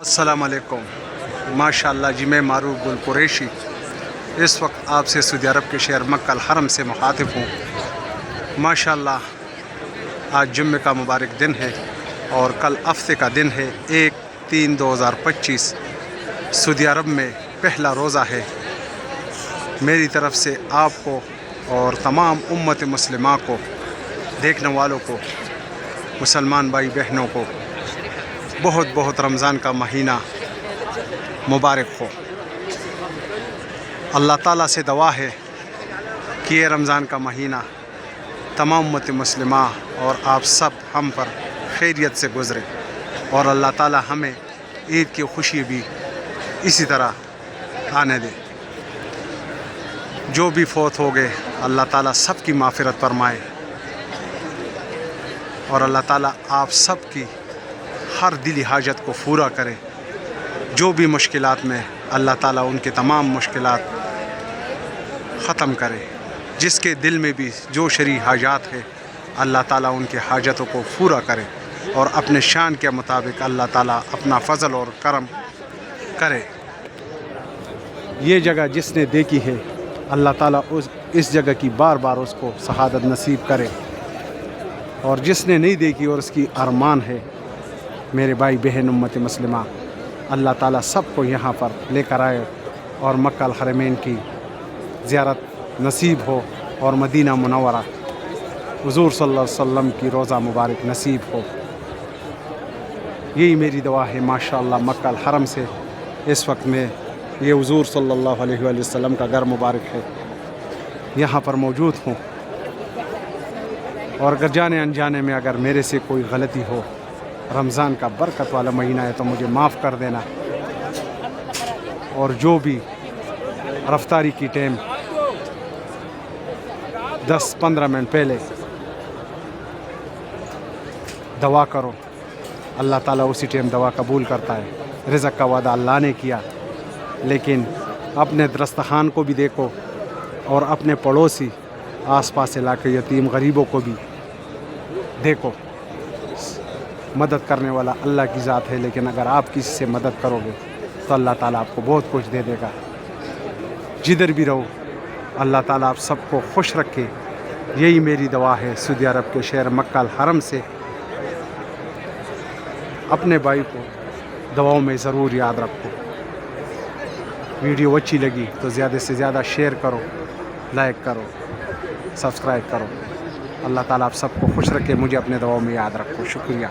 السلام علیکم۔ ماشاءاللہ جی، میں معروف گل قریشی اس وقت آپ سے سعودی عرب کے شہر مکہ الحرم سے مخاطب ہوں۔ ماشاءاللہ آج جمعہ کا مبارک دن ہے اور کل ہفتے کا دن ہے، 1/3/2025 سعودی عرب میں پہلا روزہ ہے۔ میری طرف سے آپ کو اور تمام امت مسلمہ کو، دیکھنے والوں کو، مسلمان بھائی بہنوں کو بہت بہت رمضان کا مہینہ مبارک ہو۔ اللہ تعالیٰ سے دعا ہے کہ یہ رمضان کا مہینہ تمام امت مسلمہ اور آپ سب ہم پر خیریت سے گزرے، اور اللہ تعالیٰ ہمیں عید کی خوشی بھی اسی طرح آنے دے۔ جو بھی فوت ہو گئے اللہ تعالیٰ سب کی مغفرت فرمائے، اور اللہ تعالیٰ آپ سب کی ہر دلی حاجت کو پورا کرے۔ جو بھی مشکلات میں اللہ تعالیٰ ان کے تمام مشکلات ختم کرے۔ جس کے دل میں بھی جو شرعی حاجات ہے اللہ تعالیٰ ان کے حاجتوں کو پورا کرے، اور اپنے شان کے مطابق اللہ تعالیٰ اپنا فضل اور کرم کرے۔ یہ جگہ جس نے دیکھی ہے اللہ تعالیٰ اس جگہ کی بار بار اس کو سعادت نصیب کرے، اور جس نے نہیں دیکھی اور اس کی ارمان ہے، میرے بھائی بہن امت مسلمہ، اللہ تعالیٰ سب کو یہاں پر لے کر آئے اور مکہ الحرمین کی زیارت نصیب ہو، اور مدینہ منورہ حضور صلی اللہ علیہ وسلم کی روضہ مبارک نصیب ہو۔ یہی میری دعا ہے۔ ماشاءاللہ مکہ الحرم سے اس وقت میں یہ حضور صلی اللہ علیہ وآلہ وسلم کا گھر مبارک ہے، یہاں پر موجود ہوں، اور اگر جانے انجانے میں اگر میرے سے کوئی غلطی ہو، رمضان کا برکت والا مہینہ ہے تو مجھے معاف کر دینا، اور جو بھی رفتاری کی ٹائم 10-15 منٹ پہلے دعا کرو، اللہ تعالیٰ اسی ٹائم دعا قبول کرتا ہے۔ رزق کا وعدہ اللہ نے کیا، لیکن اپنے دسترخوان کو بھی دیکھو، اور اپنے پڑوسی آس پاس علاقے یتیم غریبوں کو بھی دیکھو۔ مدد کرنے والا اللہ کی ذات ہے، لیکن اگر آپ کسی سے مدد کرو گے تو اللہ تعالیٰ آپ کو بہت کچھ دے دے گا۔ جدھر بھی رہو اللہ تعالیٰ آپ سب کو خوش رکھے، یہی میری دعا ہے۔ سعودی عرب کے شہر مکہ الحرم سے اپنے بھائی کو دعاؤں میں ضرور یاد رکھو۔ ویڈیو اچھی لگی تو زیادہ سے زیادہ شیئر کرو، لائک کرو، سبسکرائب کرو۔ اللہ تعالیٰ آپ سب کو خوش رکھے، مجھے اپنے دعاؤں میں یاد رکھو۔ شکریہ۔